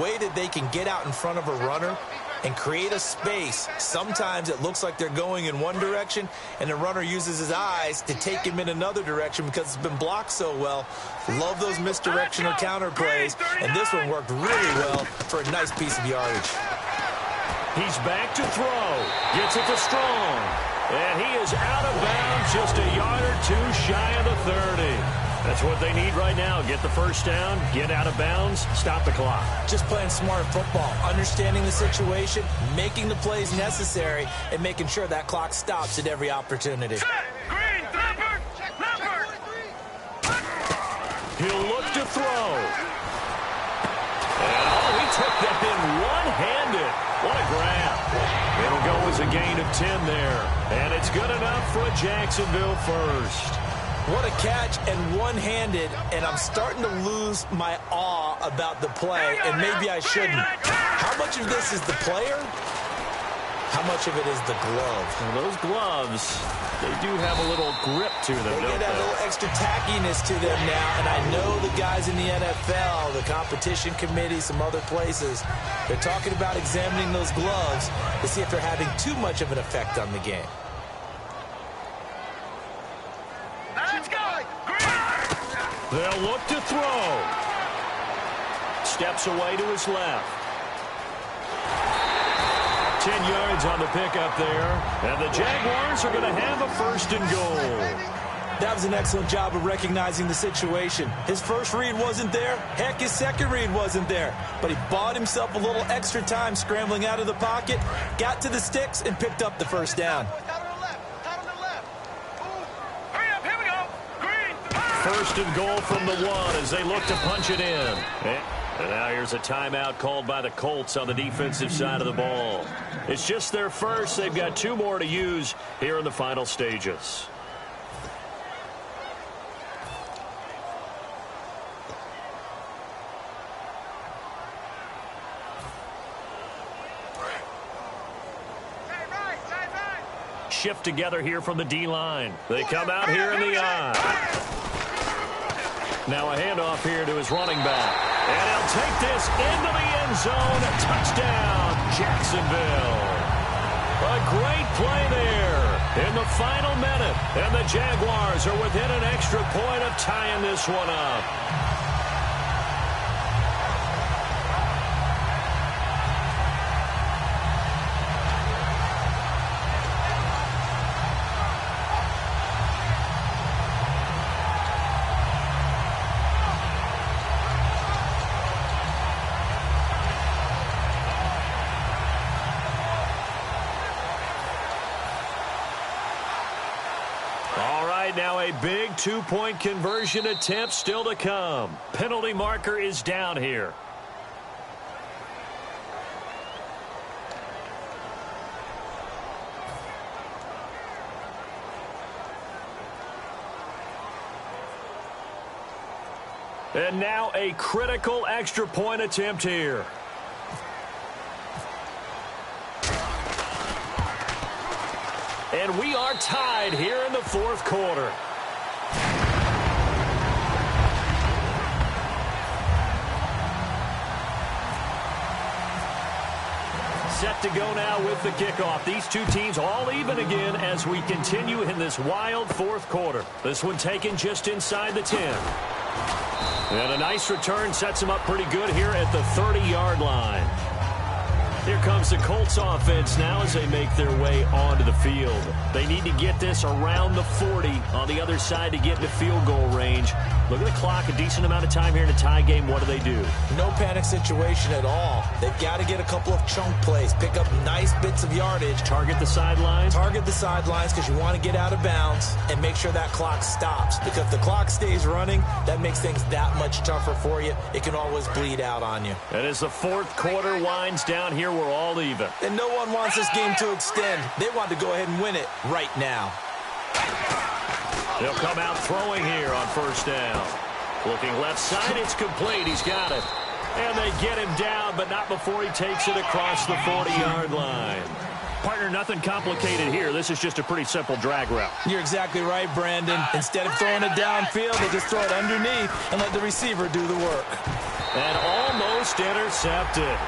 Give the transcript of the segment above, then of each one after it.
way that they can get out in front of a runner and create a space. Sometimes it looks like they're going in one direction, and the runner uses his eyes to take him in another direction because it's been blocked so well. Love those misdirectional counter plays, and this one worked really well for a nice piece of yardage. He's back to throw. Gets it to Strong. And he is out of bounds, just a yard or two shy of the 30. That's what they need right now. Get the first down, get out of bounds, stop the clock. Just playing smart football, understanding the situation, making the plays necessary, and making sure that clock stops at every opportunity. He'll look to throw. And he took that in one-handed. What a grab. It'll go as a gain of 10 there. And it's good enough for a Jacksonville first. What a catch, and one-handed, and I'm starting to lose my awe about the play, and maybe I shouldn't. How much of this is the player? How much of it is the glove? Well, those gloves, they do have a little grip to them, They get a little extra tackiness to them now, and I know the guys in the NFL, the competition committee, some other places, they're talking about examining those gloves to see if they're having too much of an effect on the game. They'll look to throw. Steps away to his left. 10 yards on the pickup there. And the Jaguars are going to have a first and goal. That was an excellent job of recognizing the situation. His first read wasn't there. Heck, his second read wasn't there. But he bought himself a little extra time scrambling out of the pocket, got to the sticks, and picked up the first down. First and goal from the 1 as they look to punch it in. And now here's a timeout called by the Colts on the defensive side of the ball. It's just their first. They've got 2 more to use here in the final stages. Shift together here from the D-line. They come out here in the I. Now a handoff here to his running back. And he'll take this into the end zone. Touchdown, Jacksonville. A great play there in the final minute. And the Jaguars are within an extra point of tying this one up. Now a big 2-point conversion attempt still to come. Penalty marker is down here. And now a critical extra point attempt here. And we are tied here in the 4th quarter. Set to go now with the kickoff. These two teams all even again as we continue in this wild 4th quarter. This one taken just inside the 10. And a nice return sets them up pretty good here at the 30-yard line. Here comes the Colts offense now as they make their way onto the field. They need to get this around the 40 on the other side to get into field goal range. Look at the clock, a decent amount of time here in a tie game. What do? No panic situation at all. They've got to get a couple of chunk plays, pick up nice bits of yardage. Target the sidelines? Target the sidelines because you want to get out of bounds and make sure that clock stops. Because if the clock stays running, that makes things that much tougher for you. It can always bleed out on you. And as the 4th quarter winds down here, we're all even. And no one wants this game to extend. They want to go ahead and win it right now. They'll come out throwing here on first down. Looking left side, it's complete. He's got it. And they get him down, but not before he takes it across the 40-yard line. Partner, nothing complicated here. This is just a pretty simple drag route. You're exactly right, Brandon. Instead of throwing it downfield, they just throw it underneath and let the receiver do the work. And almost Almost intercepted.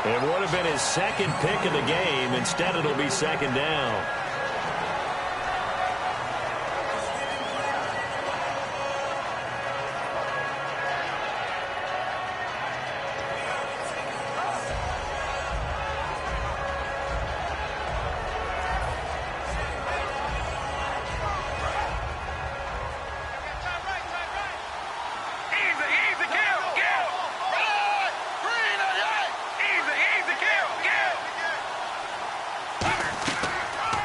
It would have been his second pick of the game. Instead, it'll be second down.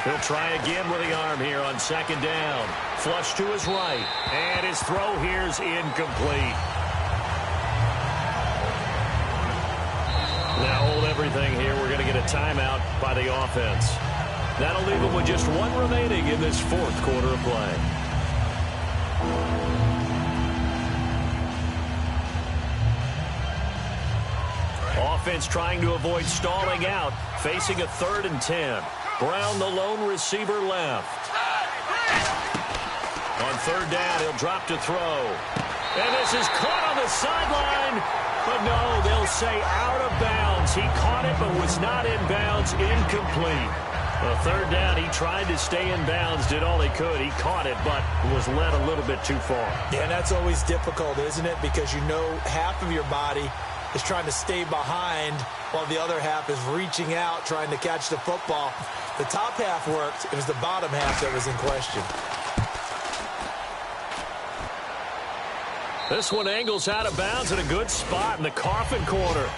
He'll try again with the arm here on second down. Flush to his right. And his throw here's incomplete. Now hold everything here. We're going to get a timeout by the offense. That'll leave him with just one remaining in this fourth quarter of play. Offense trying to avoid stalling out, facing a 3rd and 10. Brown, the lone receiver, left. On 3rd down, he'll drop to throw. And this is caught on the sideline. But no, they'll say out of bounds. He caught it but was not in bounds. Incomplete. On 3rd down, he tried to stay in bounds, did all he could. He caught it but was led a little bit too far. Yeah, and that's always difficult, isn't it? Because you know half of your body is trying to stay behind while the other half is reaching out, trying to catch the football. The top half worked. It was the bottom half that was in question. This one angles out of bounds in a good spot in the coffin corner.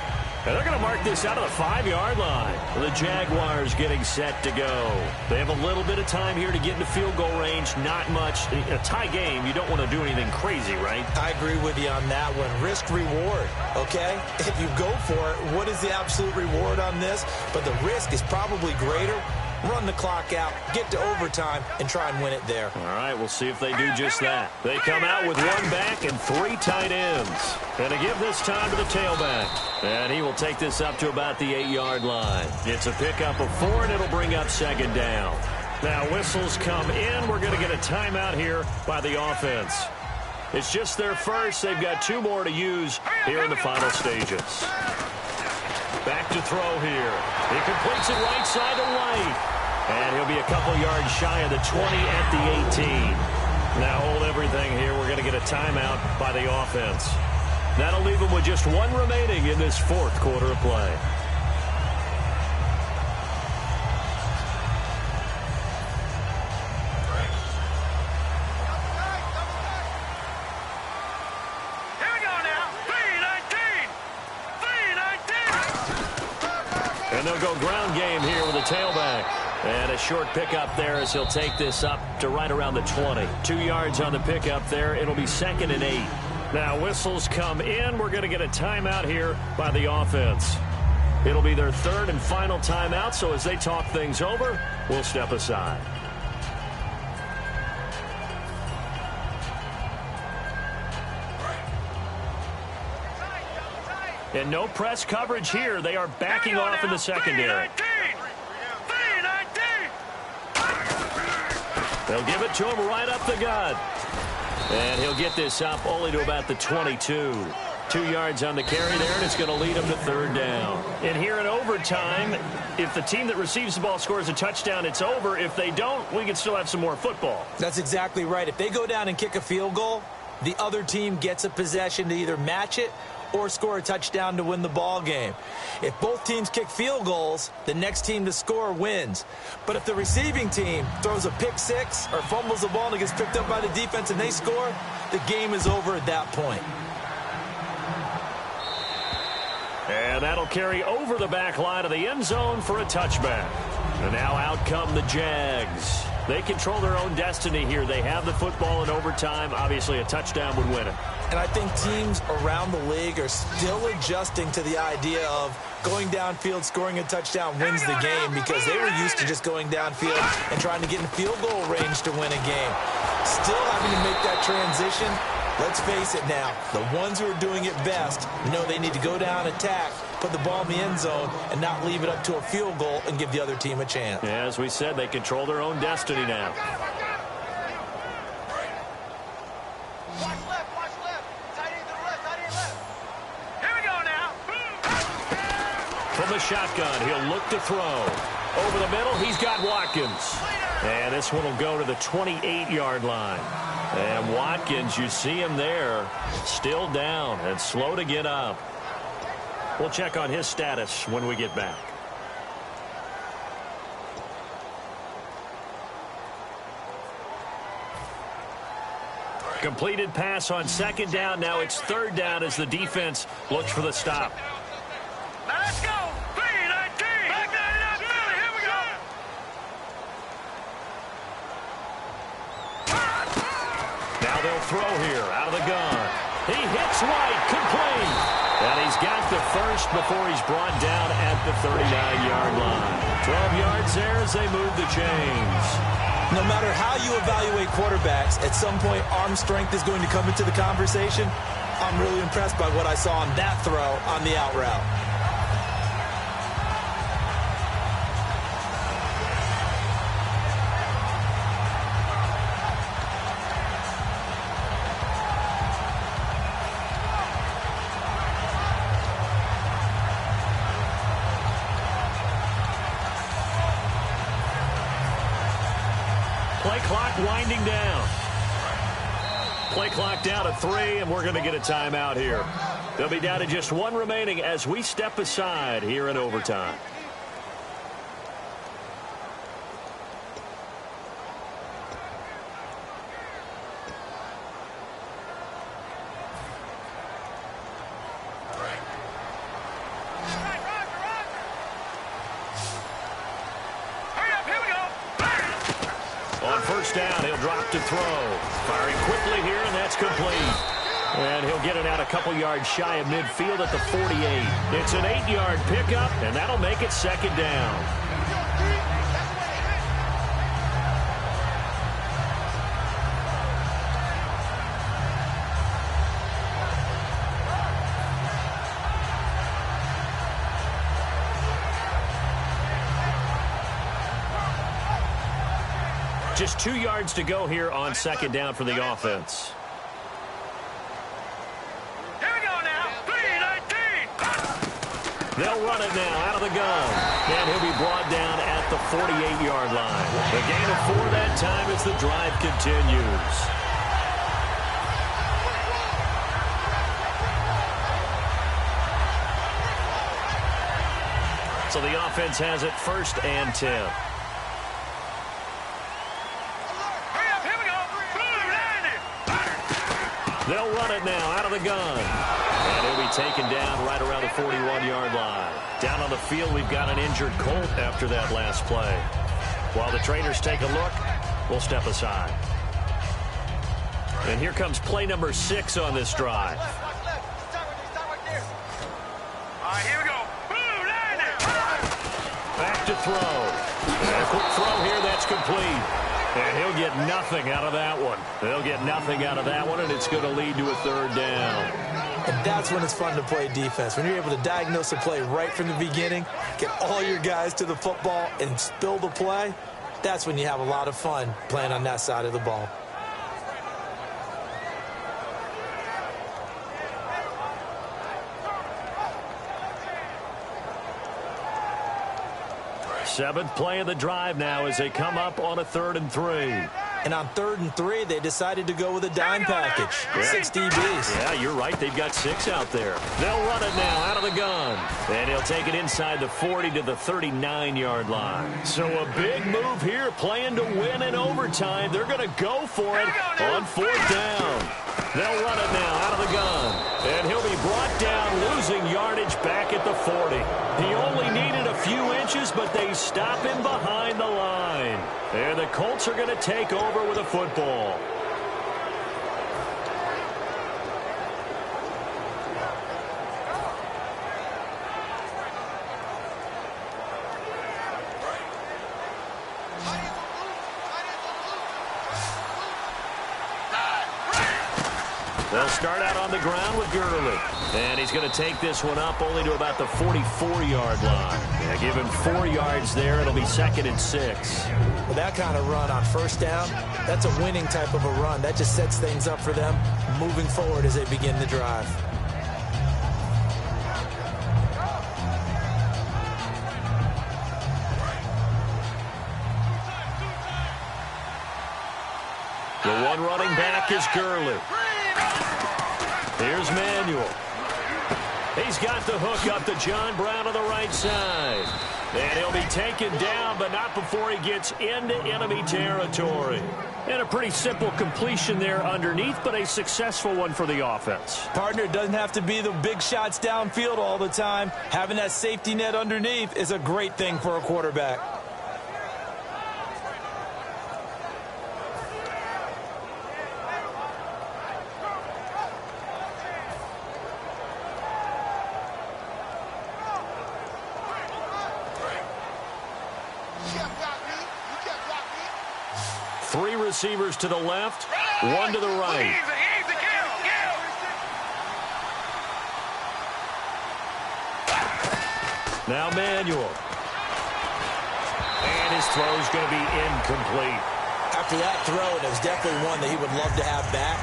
And they're going to mark this out of the 5-yard line. The Jaguars getting set to go. They have a little bit of time here to get into field goal range. Not much. A tie game, you don't want to do anything crazy, right? I agree with you on that one. Risk-reward, okay? If you go for it, what is the absolute reward on this? But the risk is probably greater. Run the clock out, get to overtime, and try and win it there. All right, we'll see if they do just that. They come out with 1 back and 3 tight ends. And to give this time to the tailback. And he will take this up to about the 8-yard line. It's a pickup of 4, and it'll bring up second down. Now whistles come in. We're going to get a timeout here by the offense. It's just their first. They've got 2 more to use here in the final stages. Back to throw here. He completes it right side to White. And he'll be a couple yards shy of the 20 at the 18. Now hold everything here. We're going to get a timeout by the offense. That'll leave him with just 1 remaining in this fourth quarter of play. And they'll go ground game here with a tailback. And a short pickup there as he'll take this up to right around the 20. 2 yards on the pickup there. It'll be 2nd and 8. Now whistles come in. We're going to get a timeout here by the offense. It'll be their 3rd and final timeout, so as they talk things over, we'll step aside. And no press coverage here. They are backing off in the secondary. They'll give it to him right up the gut. And he'll get this up only to about the 22. 2 yards on the carry there, and it's going to lead him to 3rd down. And here in overtime, if the team that receives the ball scores a touchdown, it's over. If they don't, we can still have some more football. That's exactly right. If they go down and kick a field goal, the other team gets a possession to either match it or score a touchdown to win the ball game. If both teams kick field goals, the next team to score wins. But if the receiving team throws a pick 6 or fumbles the ball and it gets picked up by the defense and they score, the game is over at that point. And that'll carry over the back line of the end zone for a touchback. And now out come the Jags. They control their own destiny here. They have the football in overtime. Obviously, a touchdown would win it. And I think teams around the league are still adjusting to the idea of going downfield, scoring a touchdown wins the game, because they were used to just going downfield and trying to get in field goal range to win a game. Still having to make that transition. Let's face it now, the ones who are doing it best know they need to go down, attack, put the ball in the end zone, and not leave it up to a field goal and give the other team a chance. Yeah, as we said, they control their own destiny now. Watch left, tight end to the left, tight end left. Here we go now. From the shotgun, he'll look to throw. Over the middle, he's got Watkins. And this one will go to the 28-yard line. And Watkins, you see him there, still down and slow to get up. We'll check on his status when we get back. Completed pass on second down. Now it's third down as the defense looks for the stop. Now let's go. 3-19. Back 99 Philly. Here we go. Now they'll throw here out of the gun. He hits White, complete. And he's got the first before he's brought down at the 39-yard line. 12 yards there as they move the chains. No matter how you evaluate quarterbacks, at some point arm strength is going to come into the conversation. I'm really impressed by what I saw on that throw on the out route. Play clock winding down. Play clock down to 3, and we're going to get a timeout here. They'll be down to just 1 remaining as we step aside here in overtime. Down, he'll drop to throw. Firing quickly here, and that's complete. And he'll get it out a couple yards shy of midfield at the 48. It's an 8-yard pickup, and that'll make it second down. Just 2 yards to go here on second down for the offense. Here we go now. 3-19. They'll run it now out of the gun. And he'll be brought down at the 48-yard line. The gain of 4 that time as the drive continues. So the offense has it 1st and 10. They'll run it now out of the gun. And he'll be taken down right around the 41-yard line. Down on the field, we've got an injured Colt after that last play. While the trainers take a look, we'll step aside. And here comes play number 6 on this drive. All right, here we go. Back to throw. And a quick throw here, that's complete. And he'll get nothing out of that one. They'll get nothing out of that one, and it's going to lead to a 3rd down. And that's when it's fun to play defense. When you're able to diagnose a play right from the beginning, get all your guys to the football, and spill the play, that's when you have a lot of fun playing on that side of the ball. Seventh play of the drive now as they come up on a 3rd and 3. And on 3rd and 3, they decided to go with a dime package. 6 DBs. Yeah, you're right. They've got 6 out there. They'll run it now out of the gun. And he'll take it inside the 40 to the 39-yard line. So a big move here, playing to win in overtime. They're going to go for it on 4th down. They'll run it now out of the gun. And he'll be brought down, losing yardage back at the 40. He only needed a few inches, but they stop him behind the line. And the Colts are going to take over with a football. They'll start out on the ground with Gurley. And he's going to take this one up only to about the 44-yard line. Yeah, give him 4 yards there. It'll be 2nd and 6. Well, that kind of run on 1st down, that's a winning type of a run. That just sets things up for them moving forward as they begin the drive. One running back is Gurley. Here's Manuel. He's got the hook up to John Brown on the right side. And he'll be taken down, but not before he gets into enemy territory. And a pretty simple completion there underneath, but a successful one for the offense. Partner, it doesn't have to be the big shots downfield all the time. Having that safety net underneath is a great thing for a quarterback. Three receivers to the left, one to the right. Now Manuel. And his throw is going to be incomplete. After that throw, it was definitely one that he would love to have back.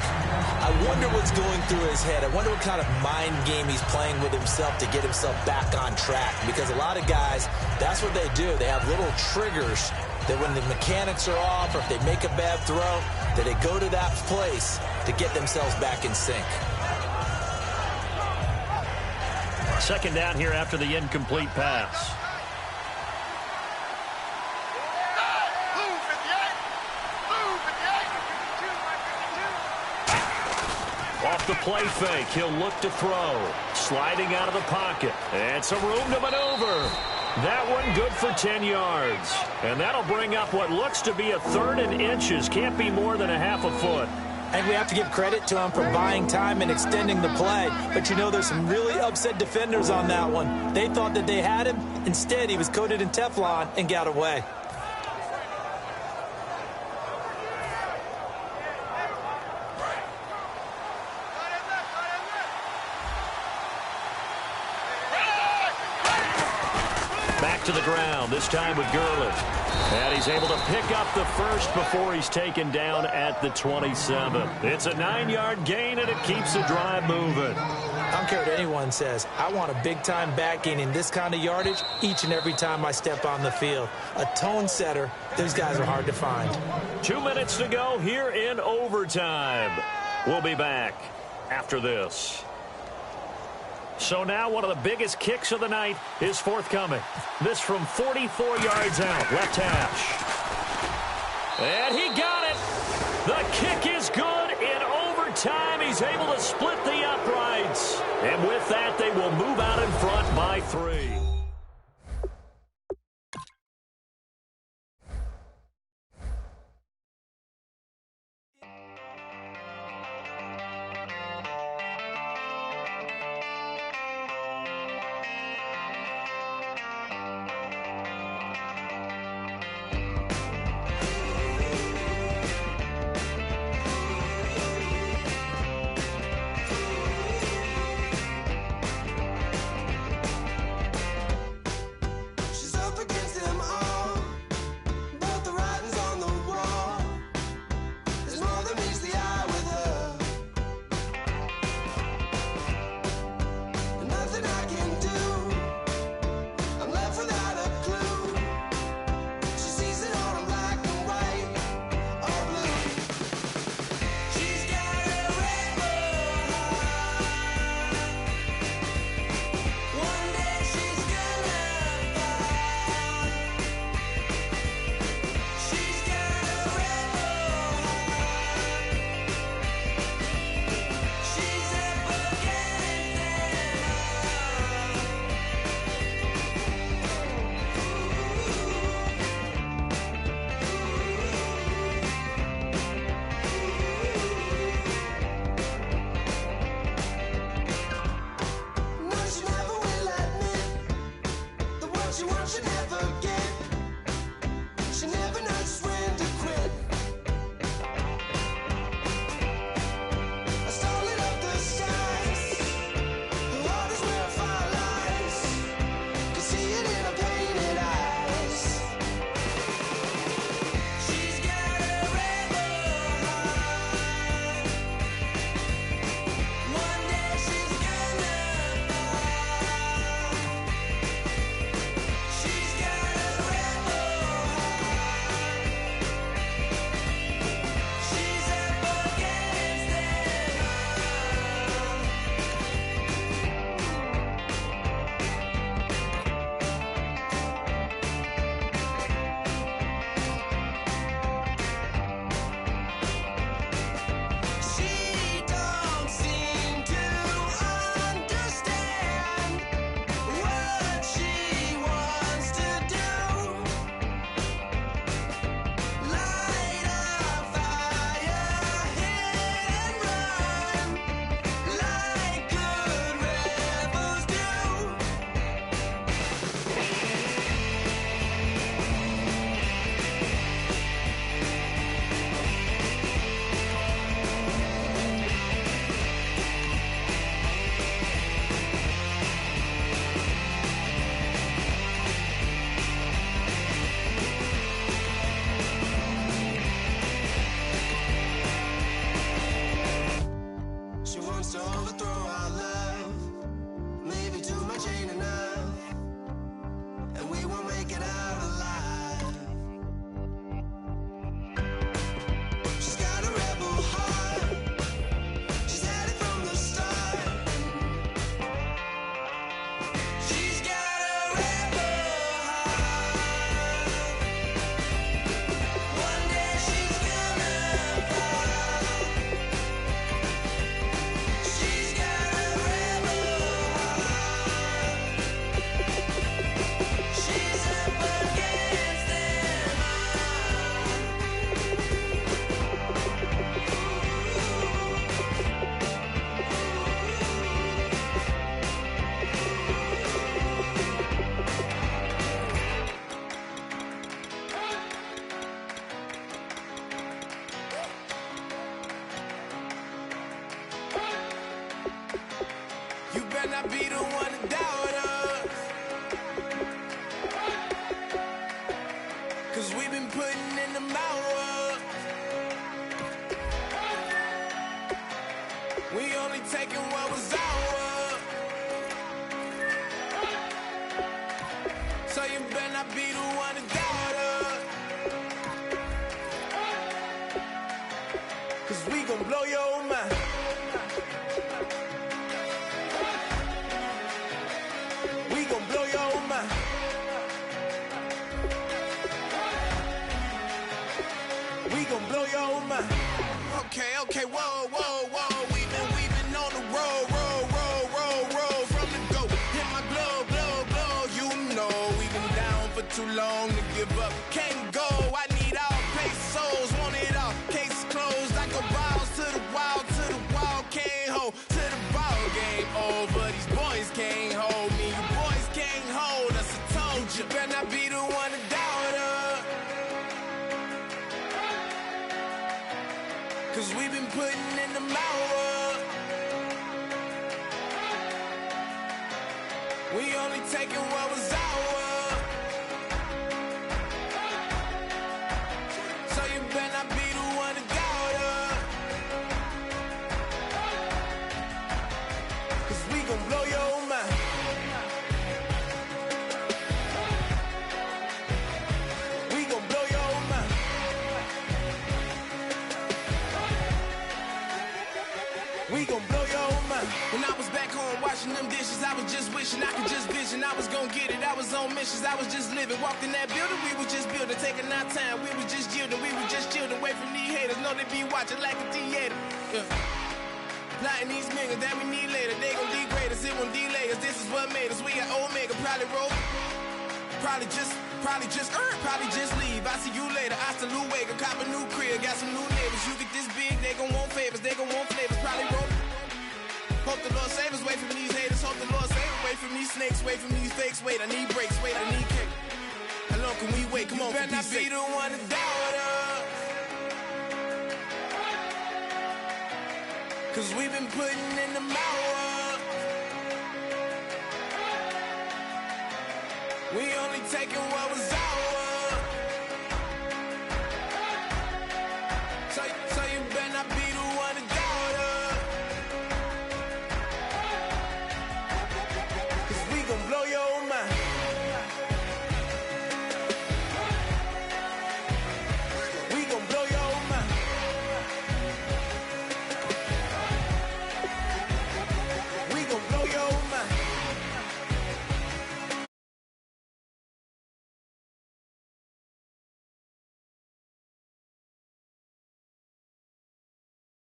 I wonder what's going through his head. I wonder what kind of mind game he's playing with himself to get himself back on track. Because a lot of guys, that's what they do. They have little triggers that when the mechanics are off or if they make a bad throw, that they go to that place to get themselves back in sync. Second down here after the incomplete pass. Off the play fake, he'll look to throw. Sliding out of the pocket. And some room to maneuver. That one good for 10 yards. And that'll bring up what looks to be a third and inches. Can't be more than a half a foot. And we have to give credit to him for buying time and extending the play. But, you know, there's some really upset defenders on that one. They thought that they had him. Instead, he was coated in Teflon and got away. To the ground, this time with Gurley. And he's able to pick up the first before he's taken down at the 27. It's a 9-yard gain, and it keeps the drive moving. I don't care what anyone says. I want a big-time back gain in this kind of yardage each and every time I step on the field. A tone setter, those guys are hard to find. 2 minutes to go here in overtime. We'll be back after this. So now one of the biggest kicks of the night is forthcoming. This from 44 yards out, left hash. And he got it. The kick is good in overtime. He's able to split the uprights. And with that, they will move out in front by 3. gon' blow your mind. Okay, whoa, whoa, whoa. We been on the road from the go. Hit my glow, you know we been down for too long to give up. Can't go, I need all pesos, want it all. Case closed, I go balls to the wall, can't hold to the ball. Game over, these boys can't hold me. You boys can't hold us, I told you. Better not be the one to doubt us. Cause we been putting in the hour. We only taking what was ours. So you better not be the one to doubt us. Cause we gon' blow your mind. We gon' blow your mind. We gon' blow your mind. When I was back home washing them dishes, I was just wishing I could just vision. I was gon' get it, I was on missions, I was just living. Walked in that building, we was just building, taking our time. We was just yielding, we was just chilling. Away from these haters, know they be watching like a theater. Plotting these niggas that we need later. They gon' degrade us, it won't delay us. This is what made us. We got Omega, probably roll. Probably just leave. I see you later. I still Luega, cop a new crib, got some new neighbors. You get this big, they gon' want favors, they gon' want flavors. Probably roll. Hope the Lord save us, wait from these haters. Hope the Lord save us, wait from these snakes, wait from these fakes. Wait, I need breaks, wait, I need cake. How long can we wait? Come on, better not be the one to doubt us. Cause we been putting in the hour. We only taking what was ours.